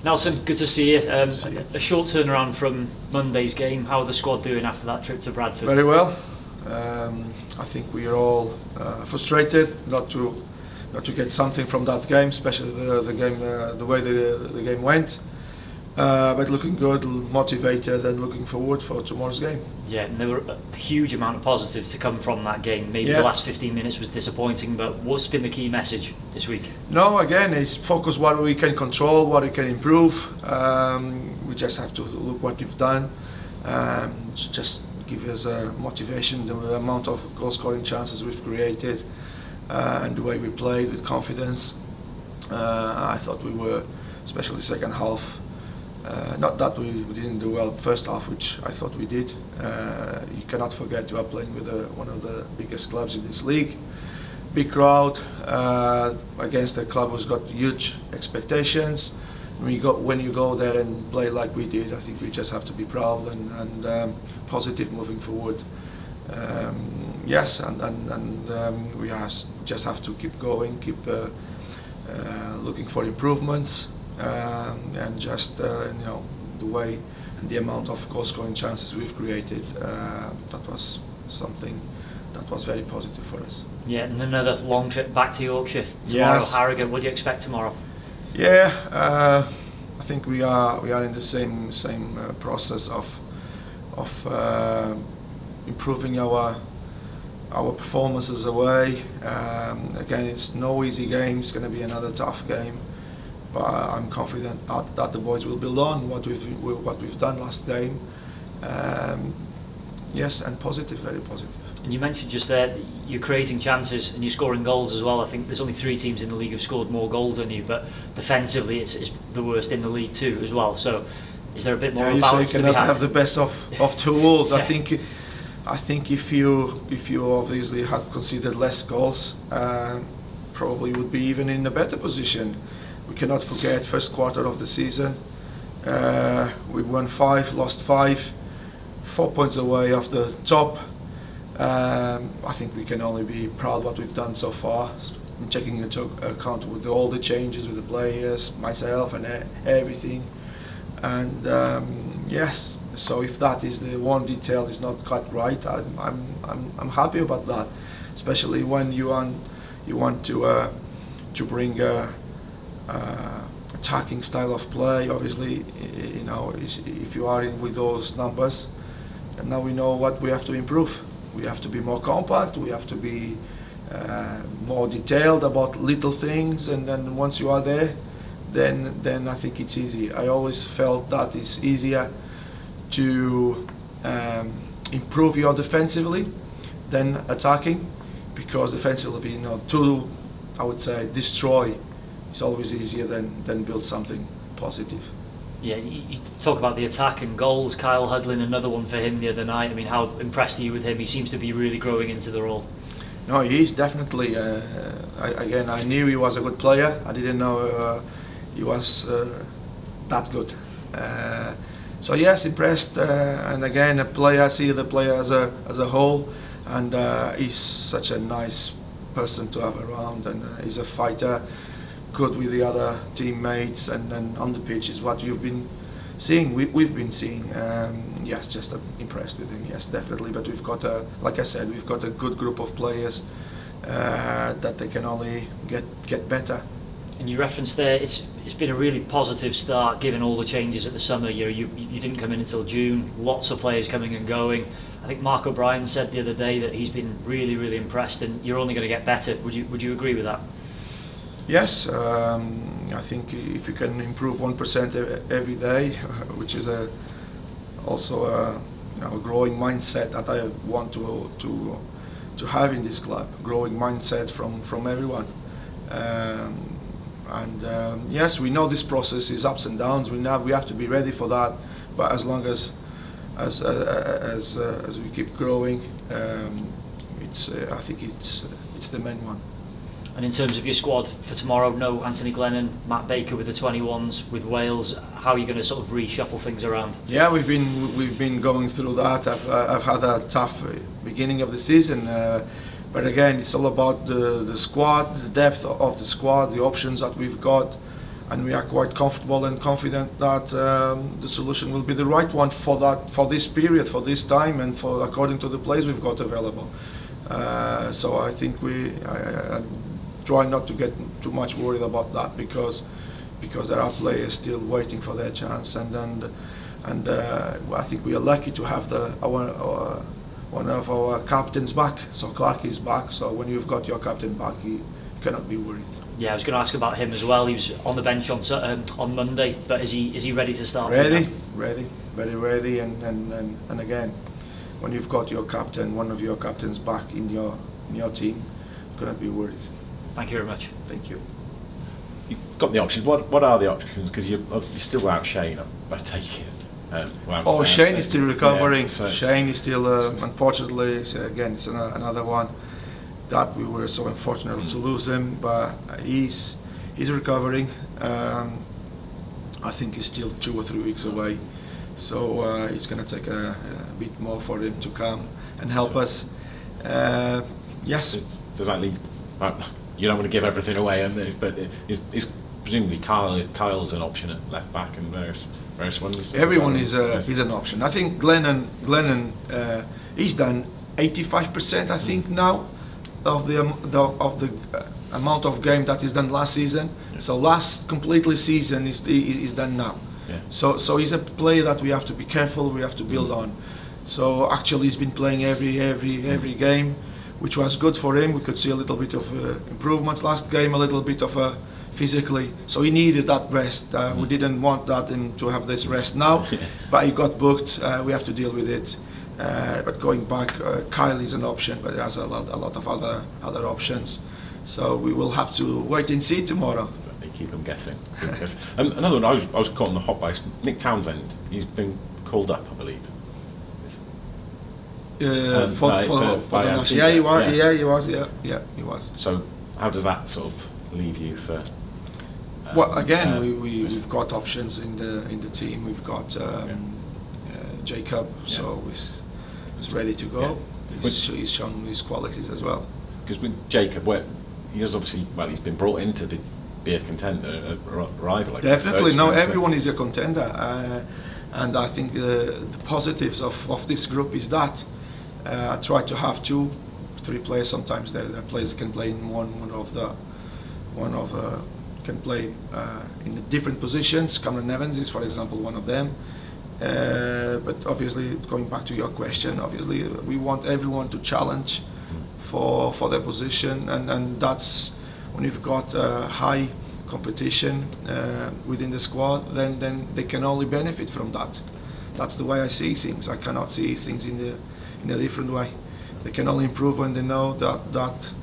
Nelson, good to see you. A short turnaround from Monday's game. How are the squad doing after that trip to Bradford? Very well. I think we are all frustrated not to get something from that game, especially the game, the way the game went. But looking good, motivated, and looking forward for tomorrow's game. Yeah, and there were a huge amount of positives to come from that game. Maybe the last 15 minutes was disappointing, but what's been the key message this week? No, again, it's focus what we can control, what we can improve. We just have to look what we've done, just give us motivation, the amount of goal-scoring chances we've created, and the way we played with confidence. I thought we were, especially second half. Not that we didn't do well first half, which I thought we did. You cannot forget you are playing with one of the biggest clubs in this league. Big crowd against a club who's got huge expectations. When you go there and play like we did, I think we just have to be proud and positive moving forward. Yes, and we just have to keep going, keep looking for improvements. And just the way and the amount of goal-scoring chances we've created, that was something that was very positive for us. Yeah, and another long trip back to Yorkshire tomorrow. Yes. Harrogate. What do you expect tomorrow? Yeah, I think we are in the same process of improving our performances away. Again, it's no easy game. It's going to be another tough game. But I'm confident that the boys will build on what we've done last game. Yes, and positive, very positive. And you mentioned just there you're creating chances and you're scoring goals as well. I think there's only 3 teams in the league who've scored more goals than you, but defensively it's the worst in the league too as well. So is there a bit more balance? You say you cannot have the best of 2 worlds. Yeah. I think if you obviously had conceded less goals, probably would be even in a better position. We cannot forget first quarter of the season. We won 5, lost 5, 4 points away off the top. I think we can only be proud of what we've done so far. I'm taking into account with all the changes with the players, myself, and everything. And yes, so if that is the one detail is not cut right, I'm happy about that. Especially when you want to bring attacking style of play. Obviously, if you are in with those numbers, and now we know what we have to improve. We have to be more compact. We have to be more detailed about little things, and then once you are there, then I think it's easy. I always felt that it's easier to improve your defensively than attacking, because defensively, to, I would say, destroy. It's always easier than build something positive. Yeah, you talk about the attack and goals. Kyle Hudlin, another one for him the other night. I mean, how impressed are you with him? He seems to be really growing into the role. No, he's definitely. I knew he was a good player. I didn't know he was that good. So yes, impressed. And again, I see the player as a whole, and he's such a nice person to have around, and he's a fighter. Good with the other teammates, and on the pitch is what you've been seeing. We've been seeing. Yes, just impressed with him. Yes, definitely. But we've got like I said, we've got a good group of players that they can only get better. And you referenced there, it's been a really positive start given all the changes at the summer. You didn't come in until June. Lots of players coming and going. I think Mark O'Brien said the other day that he's been really impressed, and you're only going to get better. Would you agree with that? Yes, I think if you can improve 1% every day, which is also a growing mindset that I want to have in this club, growing mindset from everyone. Yes, we know this process is ups and downs. We have to be ready for that. But as long as we keep growing, I think it's the main one. And in terms of your squad for tomorrow, no Anthony Glennon, Matt Baker with the 21s, with Wales. How are you going to sort of reshuffle things around? Yeah, we've been going through that. I've had a tough beginning of the season, but again, it's all about the squad, the depth of the squad, the options that we've got. and we are quite comfortable and confident that the solution will be the right one for this period, for this time, and for according to the players we've got available. So I think I try not to get too much worried about that because there are players still waiting for their chance, and I think we are lucky to have one of our captains back. So Clark is back. So when you've got your captain back, you cannot be worried. Yeah, I was going to ask about him as well. He was on the bench on Monday, but is he ready to start? Ready, very ready, and again, when you've got your captain, one of your captains back in your team, you cannot be worried. Thank you very much. Thank you. You've got the options. What are the options? Because you're still without Shane, I take it. Shane is still recovering. Yeah, so Shane is still, unfortunately, it's another one that we were so unfortunate to lose him, but he's recovering. I think he's still 2 or 3 weeks away, so it's going to take a bit more for him to come and help us. Yes. Does that leave? You don't want to give everything away, but is presumably Kyle's an option at left back and various ones. Everyone is an option. I think Glennon he's done 85%. I think now of the amount of game that is done last season. Yeah. So last completely season is done now. Yeah. So he's a player that we have to be careful. We have to build on. So actually he's been playing every game, which was good for him. We could see a little bit of improvements last game, a little bit of physically. So he needed that rest. We didn't want him to have this rest now, but he got booked. We have to deal with it. But going back, Kyle is an option, but he has a lot of other options. So we will have to wait and see tomorrow. They keep them guessing. Another one I was caught on the hot by Nick Townsend. He's been called up, I believe. For the national. Yeah, he was. So how does that sort of leave you for? Well, again, we've got options in the team. We've got Jacob, so he's ready to go. Yeah. He's shown his qualities as well. Because with Jacob, he's obviously he's been brought in to be a contender, a rival. Definitely, everyone is a contender, and I think the positives of this group is that. I try to have 2, 3 players. Sometimes the players can play in can play in different positions. Cameron Evans is, for example, one of them. But obviously, going back to your question, obviously we want everyone to challenge for their position, and that's when you've got high competition within the squad, then they can only benefit from that. That's the way I see things. I cannot see things in a different way. They can only improve when they know that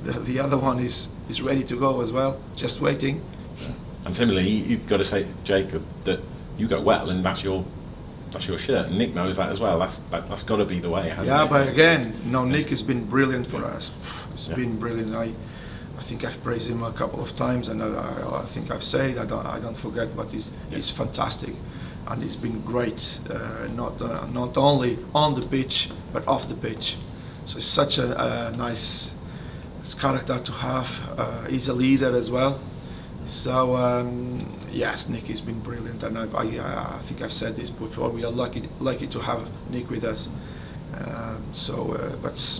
the other one is ready to go as well, just waiting. Yeah. And similarly, you've got to say, Jacob, that you go well, and that's your shirt. And Nick knows that as well. That's got to be the way. Yeah, but again, Nick has been brilliant for us. He's been brilliant. I think I've praised him a couple of times, and I think I've said I don't forget, but he's fantastic. And he's been great, not only on the pitch but off the pitch. So he's such a nice character to have. He's a leader as well. So yes, Nick has been brilliant, and I think I've said this before. We are lucky to have Nick with us.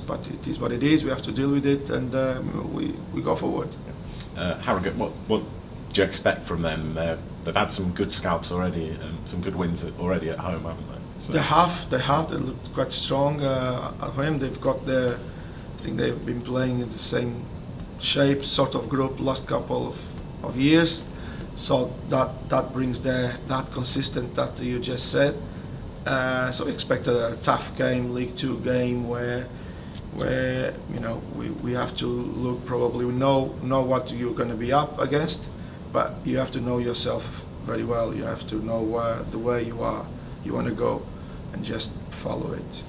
But it is what it is. We have to deal with it, and we go forward. Harrogate, what do you expect from them? They've had some good scalps already, some good wins already at home, haven't they? So. They have. They look quite strong at home. They've got I think they've been playing in the same shape, sort of group, last couple of years. So that brings that consistent that you just said. So we expect a tough game, League 2 game where we have to look. Probably we know what you're going to be up against. But you have to know yourself very well. You have to know the way you want to go, and just follow it.